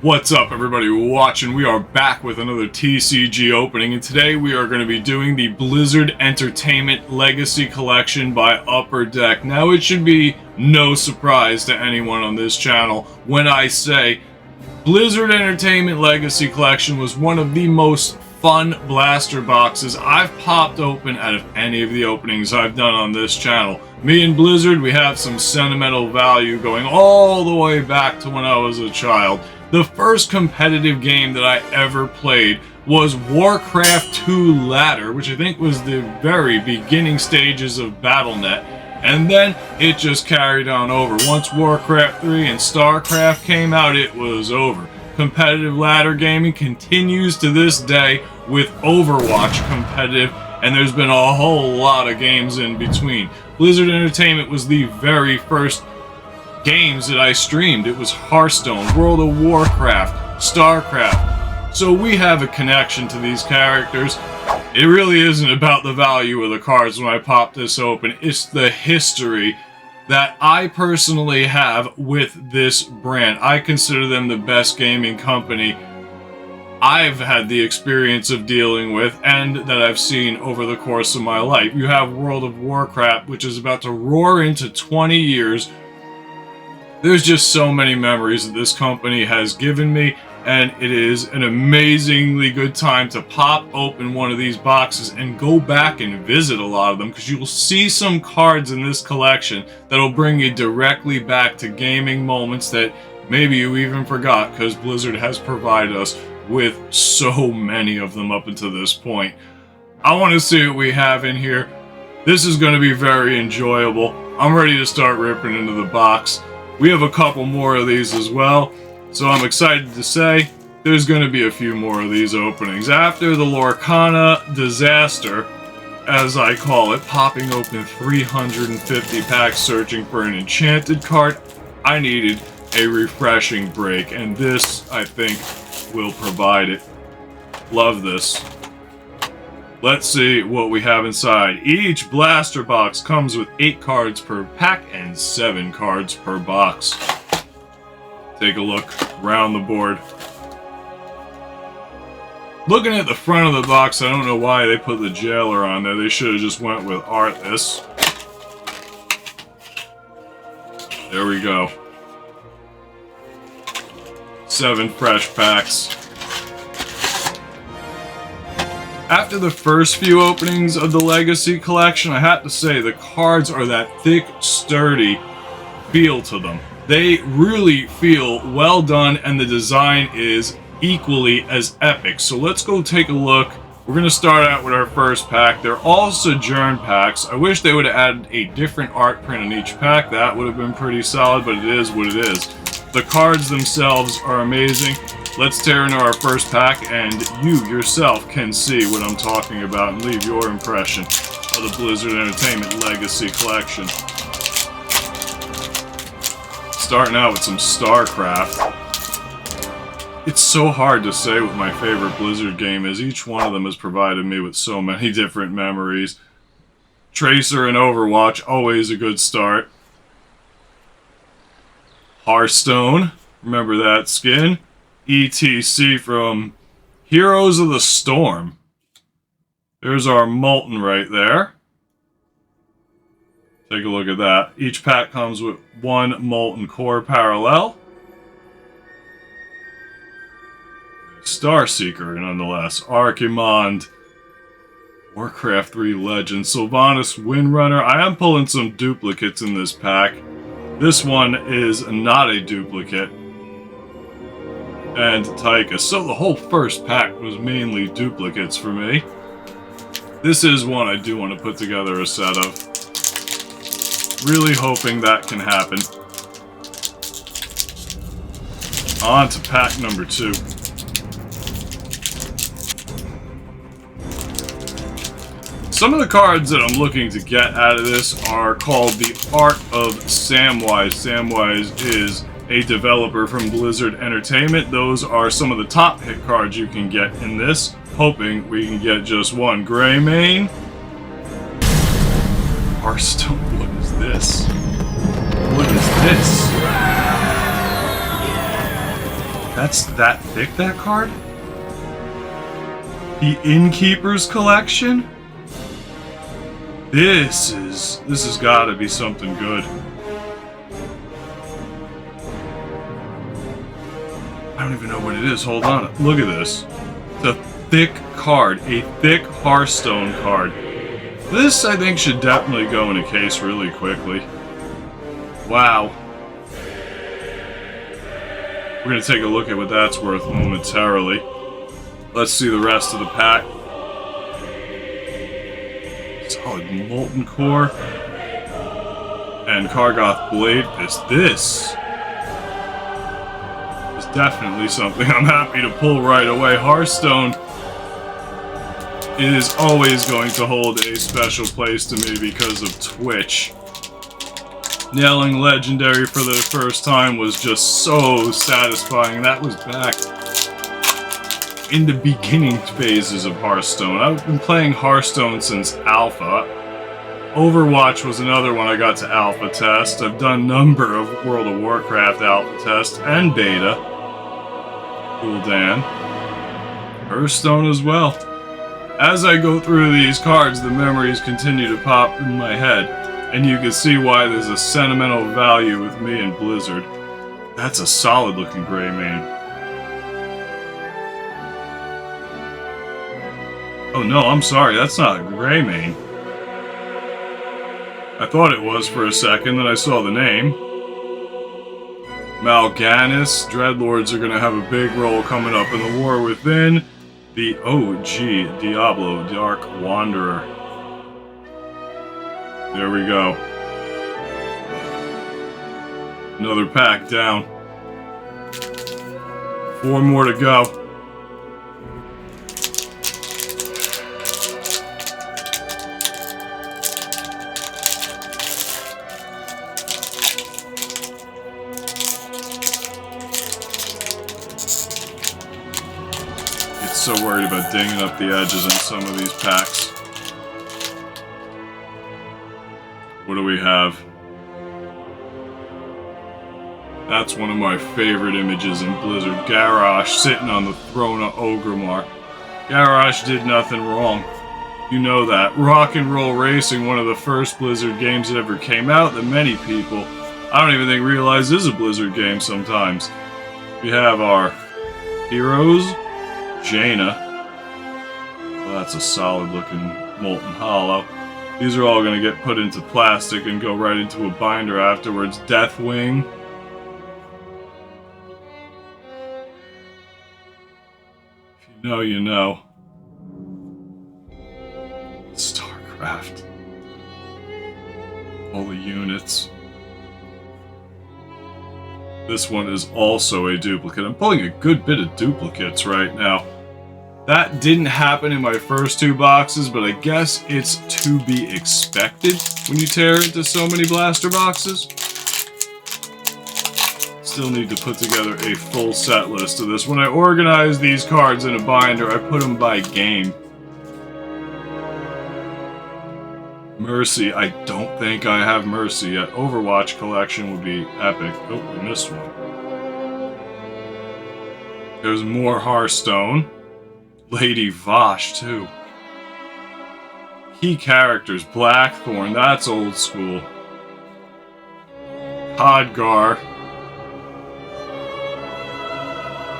What's up, everybody watching? We are back with another TCG opening, and today we are going to be doing the Blizzard Entertainment Legacy Collection by Upper Deck. Now, it should be no surprise to anyone on this channel when I say Blizzard Entertainment Legacy Collection was one of the most fun blaster boxes I've popped open out of any of the openings I've done on this channel. Me and Blizzard, we have some sentimental value going all the way back to when I was a child. The first competitive game that I ever played was Warcraft 2 Ladder, which I think was the very beginning stages of Battle.net, and then it just carried on over. Once Warcraft 3 and StarCraft came out, it was over. Competitive ladder gaming continues to this day with Overwatch competitive, and there's been a whole lot of games in between. Blizzard Entertainment was the very first games that I streamed. It was Hearthstone, World of Warcraft, StarCraft. So we have a connection to these characters. It really isn't about the value of the cards when I pop this open. It's the history that I personally have with this brand. I consider them the best gaming company I've had the experience of dealing with and that I've seen over the course of my life. You have World of Warcraft, which is about to roar into 20 years. There's just so many memories that this company has given me, and it is an amazingly good time to pop open one of these boxes and go back and visit a lot of them, because you will see some cards in this collection that'll bring you directly back to gaming moments that maybe you even forgot, because Blizzard has provided us with so many of them up until this point. I want to see what we have in here. This is going to be very enjoyable. I'm ready to start ripping into the box. We have a couple more of these as well, so I'm excited to say there's going to be a few more of these openings. After the Lorcana disaster, as I call it, popping open 350 packs searching for an enchanted card, I needed a refreshing break, and this, I think, will provide it. Love this. Let's see what we have inside. Each blaster box comes with 8 cards per pack and 7 cards per box. Take a look around the board. Looking at the front of the box, I don't know why they put the Jailer on there. They should have just went with Arthas. There we go. 7 fresh packs. After the first few openings of the Legacy Collection, I have to say the cards are that thick, sturdy feel to them. They really feel well done, and the design is equally as epic. So let's go take a look. We're going to start out with our first pack. They're all Sojourn packs. I wish they would have added a different art print on each pack. That would have been pretty solid, but it is what it is. The cards themselves are amazing. Let's tear into our first pack, and you yourself can see what I'm talking about and leave your impression of the Blizzard Entertainment Legacy Collection. Starting out with some StarCraft. It's so hard to say what my favorite Blizzard game is. Each one of them has provided me with so many different memories. Tracer and Overwatch, always a good start. Hearthstone, remember that skin. ETC from Heroes of the Storm. There's our Molten right there. Take a look at that. Each pack comes with 1 Molten core parallel. Starseeker, nonetheless. Archimond. Warcraft 3 Legend. Sylvanas Windrunner. I am pulling some duplicates in this pack. This one is not a duplicate. And Tychus. So the whole first pack was mainly duplicates for me. This is one I do want to put together a set of. Really hoping that can happen. On to pack number 2. Some of the cards that I'm looking to get out of this are called the Art of Samwise. Samwise is a developer from Blizzard Entertainment. Those are some of the top hit cards you can get in this. Hoping we can get just one. Greymane. Hearthstone. What is this? What is this? That's that thick, that card? The Innkeeper's Collection? This has got to be something good. I don't even know what it is. Hold on. Look at this. It's a thick card. A thick Hearthstone card. This, I think, should definitely go in a case really quickly. Wow. We're going to take a look at what that's worth momentarily. Let's see the rest of the pack. Solid Molten Core. And Kargoth Blade Fist. This is definitely something I'm happy to pull right away. Hearthstone is always going to hold a special place to me because of Twitch. Nailing Legendary for the first time was just so satisfying. That was back in the beginning phases of Hearthstone. I've been playing Hearthstone since Alpha. Overwatch was another one I got to Alpha test. I've done a number of World of Warcraft Alpha tests and Beta. Cool Dan. Hearthstone as well. As I go through these cards, the memories continue to pop in my head. And you can see why there's a sentimental value with me and Blizzard. That's a solid looking Greymane. Oh no, I'm sorry, that's not Greymane. I thought it was for a second, then I saw the name. Mal'Ganis. Dreadlords are going to have a big role coming up in the War Within. The OG Diablo Dark Wanderer. There we go. Another pack down. 4 more to go. It's so worried about dinging up the edges on some of these packs. What do we have? That's one of my favorite images in Blizzard. Garrosh sitting on the throne of Orgrimmar. Garrosh did nothing wrong. You know that. Rock and Roll Racing, one of the first Blizzard games that ever came out that many people, I don't even think realize is a Blizzard game sometimes. We have our heroes. Jaina. Well, that's a solid looking Molten Hollow. These are all going to get put into plastic and go right into a binder afterwards. Deathwing. If you know, you know. StarCraft. All the units. This one is also a duplicate. I'm pulling a good bit of duplicates right now. That didn't happen in my first 2 boxes, but I guess it's to be expected when you tear into so many blaster boxes. Still need to put together a full set list of this. When I organize these cards in a binder, I put them by game. Mercy, I don't think I have Mercy yet. Overwatch collection would be epic. Oh, I missed one. There's more Hearthstone. Lady Vosh, too. Key characters. Blackthorn, that's old school. Khadgar.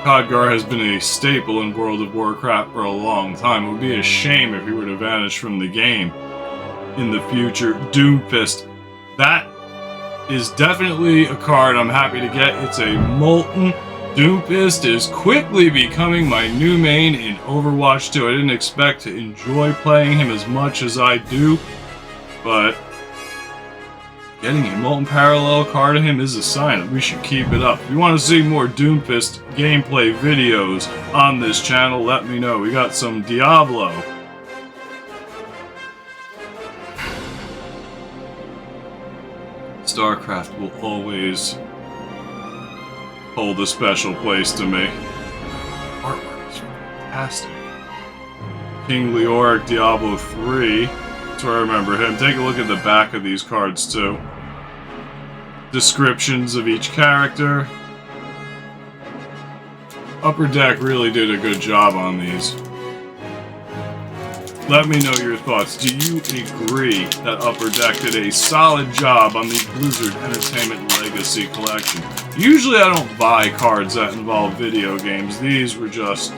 Khadgar has been a staple in World of Warcraft for a long time. It would be a shame if he were to vanish from the game in the future. Doomfist. That is definitely a card I'm happy to get. It's a Molten. Doomfist is quickly becoming my new main in Overwatch 2. I didn't expect to enjoy playing him as much as I do, but getting a Molten Parallel card of him is a sign that we should keep it up. If you want to see more Doomfist gameplay videos on this channel, let me know. We got some Diablo. StarCraft will always hold a special place to me. Artwork is fantastic. King Leoric, Diablo 3. That's where I remember him. Take a look at the back of these cards too. Descriptions of each character. Upper Deck really did a good job on these. Let me know your thoughts. Do you agree that Upper Deck did a solid job on the Blizzard Entertainment Legacy Collection? Usually I don't buy cards that involve video games. These were just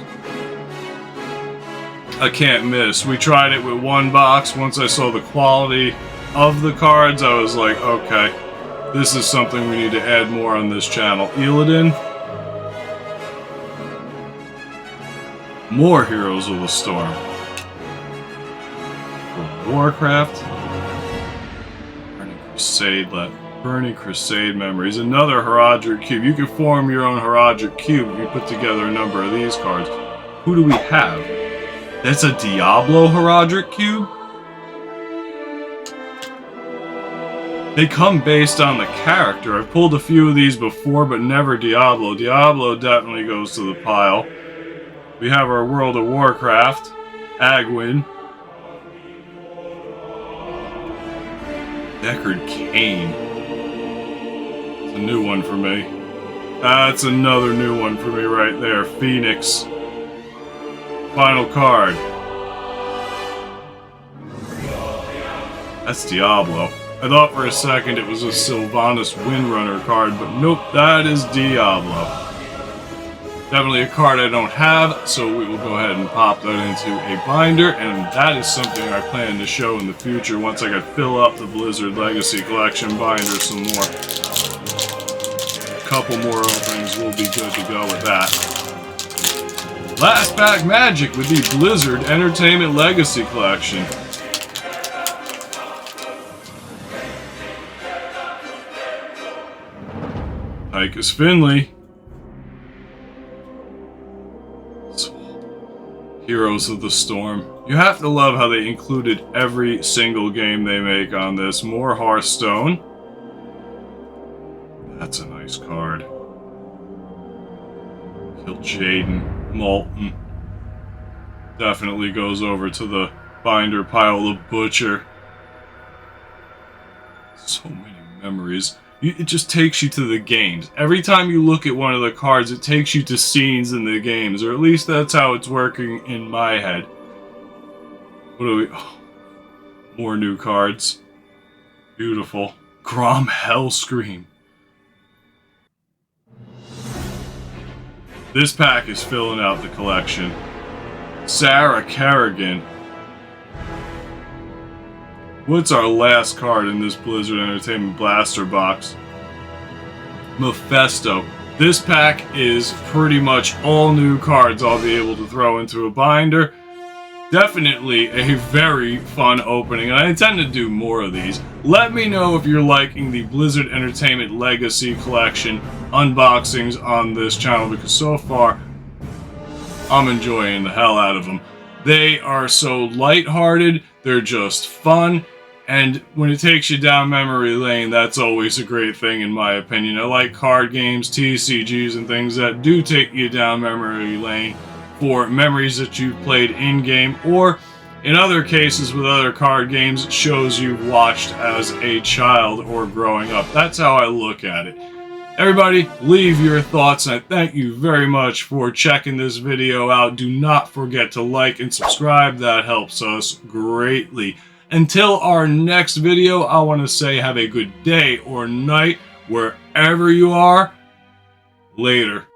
a can't miss. We tried it with one box. Once I saw the quality of the cards, I was like, okay, this is something we need to add more on this channel. Illidan. More Heroes of the Storm. Warcraft. Burning Crusade Memories. Another Heraldric Cube. You can form your own Heraldric Cube if you put together a number of these cards. Who do we have? That's a Diablo Heraldric Cube? They come based on the character. I've pulled a few of these before, but never Diablo. Diablo definitely goes to the pile. We have our World of Warcraft. Agwyn. Deckard Cain. It's a new one for me. That's another new one for me right there. Phoenix. Final card. That's Diablo. I thought for a second it was a Sylvanas Windrunner card, but nope, that is Diablo. Definitely a card I don't have, so we will go ahead and pop that into a binder, and that is something I plan to show in the future once I can fill up the Blizzard Legacy Collection binder some more. A couple more openings, we'll be good to go with that. Last pack magic with the Blizzard Entertainment Legacy Collection. Tychus Finley. Heroes of the Storm. You have to love how they included every single game they make on this. More Hearthstone. That's a nice card. Jaden Molten. Definitely goes over to the binder pile of Butcher. So many memories. It just takes you to the games. Every time you look at one of the cards, it takes you to scenes in the games, or at least that's how it's working in my head. What do we... Oh, more new cards. Beautiful. Grom Hellscream. This pack is filling out the collection. Sarah Kerrigan. What's our last card in this Blizzard Entertainment Blaster box? Mephisto. This pack is pretty much all new cards I'll be able to throw into a binder. Definitely a very fun opening, and I intend to do more of these. Let me know if you're liking the Blizzard Entertainment Legacy Collection unboxings on this channel, because so far, I'm enjoying the hell out of them. They are so lighthearted, they're just fun, and when it takes you down memory lane, that's always a great thing in my opinion. I like card games, TCGs, and things that do take you down memory lane for memories that you've played in-game, or in other cases with other card games, it shows you've watched as a child or growing up. That's how I look at it. Everybody, leave your thoughts, and I thank you very much for checking this video out. Do not forget to like and subscribe. That helps us greatly. Until our next video, I want to say have a good day or night wherever you are. Later.